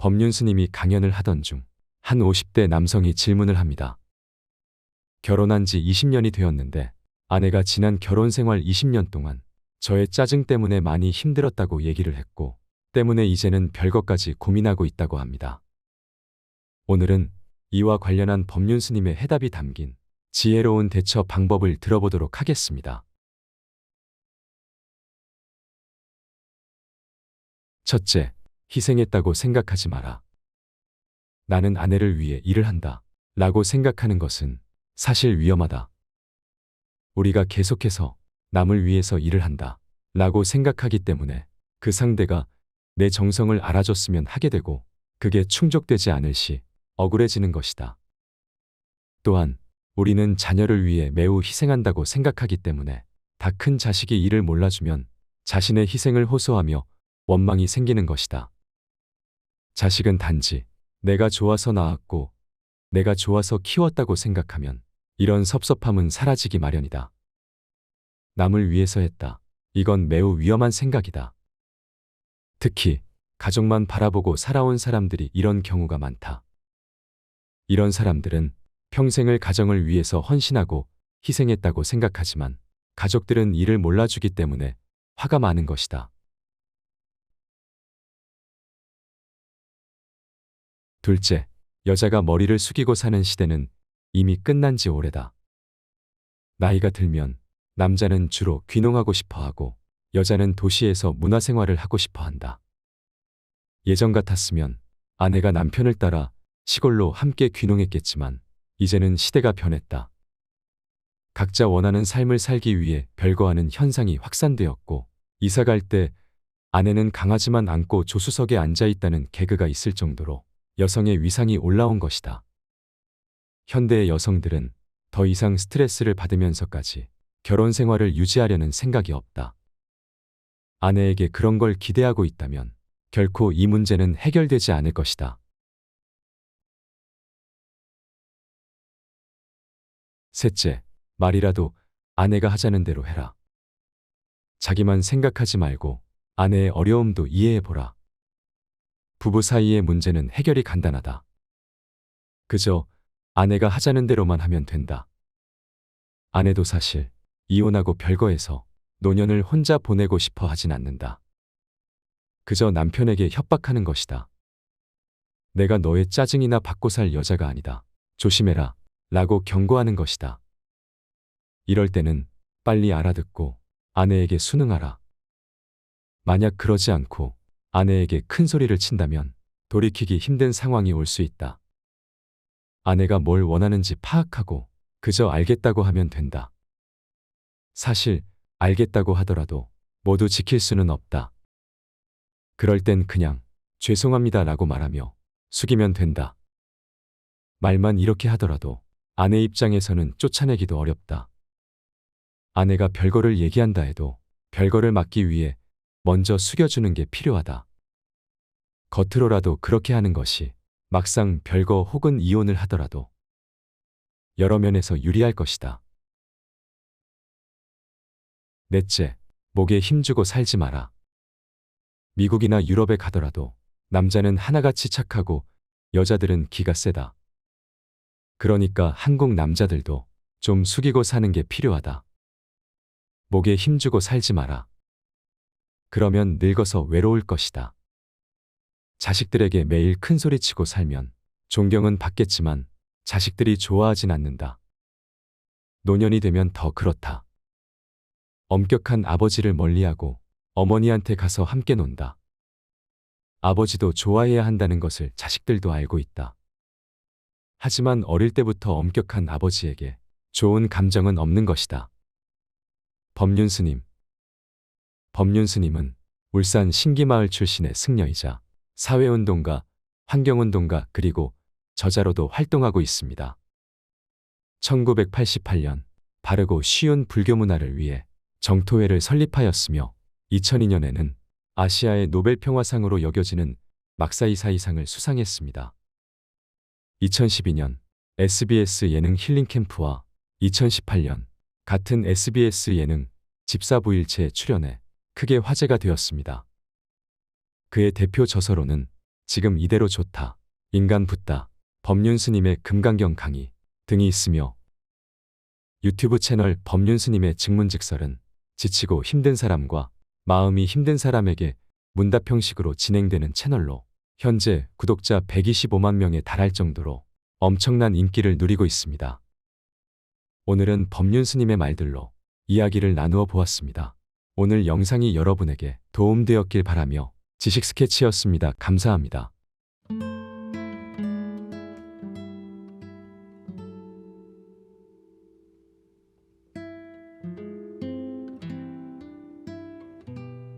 법륜 스님이 강연을 하던 중 한 50대 남성이 질문을 합니다. 결혼한 지 20년이 되었는데 아내가 지난 결혼 생활 20년 동안 저의 짜증 때문에 많이 힘들었다고 얘기를 했고 때문에 이제는 별것까지 고민하고 있다고 합니다. 오늘은 이와 관련한 법륜 스님의 해답이 담긴 지혜로운 대처 방법을 들어보도록 하겠습니다. 첫째, 희생했다고 생각하지 마라. 나는 아내를 위해 일을 한다 라고 생각하는 것은 사실 위험하다. 우리가 계속해서 남을 위해서 일을 한다 라고 생각하기 때문에 그 상대가 내 정성을 알아줬으면 하게 되고 그게 충족되지 않을 시 억울해지는 것이다. 또한 우리는 자녀를 위해 매우 희생한다고 생각하기 때문에 다 큰 자식이 이를 몰라주면 자신의 희생을 호소하며 원망이 생기는 것이다. 자식은 단지 내가 좋아서 낳았고 내가 좋아서 키웠다고 생각하면 이런 섭섭함은 사라지기 마련이다. 남을 위해서 했다. 이건 매우 위험한 생각이다. 특히 가족만 바라보고 살아온 사람들이 이런 경우가 많다. 이런 사람들은 평생을 가정을 위해서 헌신하고 희생했다고 생각하지만 가족들은 이를 몰라주기 때문에 화가 많은 것이다. 둘째, 여자가 머리를 숙이고 사는 시대는 이미 끝난 지 오래다. 나이가 들면 남자는 주로 귀농하고 싶어 하고 여자는 도시에서 문화생활을 하고 싶어 한다. 예전 같았으면 아내가 남편을 따라 시골로 함께 귀농했겠지만 이제는 시대가 변했다. 각자 원하는 삶을 살기 위해 별거하는 현상이 확산되었고 이사 갈 때 아내는 강아지만 안고 조수석에 앉아 있다는 개그가 있을 정도로 여성의 위상이 올라온 것이다. 현대의 여성들은 더 이상 스트레스를 받으면서까지 결혼 생활을 유지하려는 생각이 없다. 아내에게 그런 걸 기대하고 있다면 결코 이 문제는 해결되지 않을 것이다. 셋째, 말이라도 아내가 하자는 대로 해라. 자기만 생각하지 말고 아내의 어려움도 이해해보라. 부부 사이의 문제는 해결이 간단하다. 그저 아내가 하자는 대로만 하면 된다. 아내도 사실 이혼하고 별거해서 노년을 혼자 보내고 싶어 하진 않는다. 그저 남편에게 협박하는 것이다. 내가 너의 짜증이나 받고 살 여자가 아니다. 조심해라. 라고 경고하는 것이다. 이럴 때는 빨리 알아듣고 아내에게 순응하라. 만약 그러지 않고 아내에게 큰 소리를 친다면 돌이키기 힘든 상황이 올 수 있다. 아내가 뭘 원하는지 파악하고 그저 알겠다고 하면 된다. 사실 알겠다고 하더라도 모두 지킬 수는 없다. 그럴 땐 그냥 죄송합니다 라고 말하며 숙이면 된다. 말만 이렇게 하더라도 아내 입장에서는 쫓아내기도 어렵다. 아내가 별거를 얘기한다 해도 별거를 막기 위해 먼저 숙여주는 게 필요하다. 겉으로라도 그렇게 하는 것이 막상 별거 혹은 이혼을 하더라도 여러 면에서 유리할 것이다. 넷째, 목에 힘주고 살지 마라. 미국이나 유럽에 가더라도 남자는 하나같이 착하고 여자들은 기가 세다. 그러니까 한국 남자들도 좀 숙이고 사는 게 필요하다. 목에 힘주고 살지 마라. 그러면 늙어서 외로울 것이다. 자식들에게 매일 큰 소리치고 살면 존경은 받겠지만 자식들이 좋아하진 않는다. 노년이 되면 더 그렇다. 엄격한 아버지를 멀리하고 어머니한테 가서 함께 논다. 아버지도 좋아해야 한다는 것을 자식들도 알고 있다. 하지만 어릴 때부터 엄격한 아버지에게 좋은 감정은 없는 것이다. 법륜 스님. 법륜 스님은 울산 신기마을 출신의 승려이자 사회운동가, 환경운동가 그리고 저자로도 활동하고 있습니다. 1988년 바르고 쉬운 불교 문화를 위해 정토회를 설립하였으며 2002년에는 아시아의 노벨평화상으로 여겨지는 막사이사이상을 수상했습니다. 2012년 SBS 예능 힐링캠프와 2018년 같은 SBS 예능 집사부일체에 출연해 크게 화제가 되었습니다. 그의 대표 저서로는 지금 이대로 좋다. 인간 붙다. 법륜스님의 금강경 강의 등이 있으며 유튜브 채널 법륜스님의 증문즉설은 지치고 힘든 사람과 마음이 힘든 사람에게 문답 형식으로 진행되는 채널로 현재 구독자 125만 명에 달할 정도로 엄청난 인기를 누리고 있습니다. 오늘은 법륜스님의 말들로 이야기를 나누어 보았습니다. 오늘 영상이 여러분에게 도움되었길 바라며 지식 스케치였습니다. 감사합니다.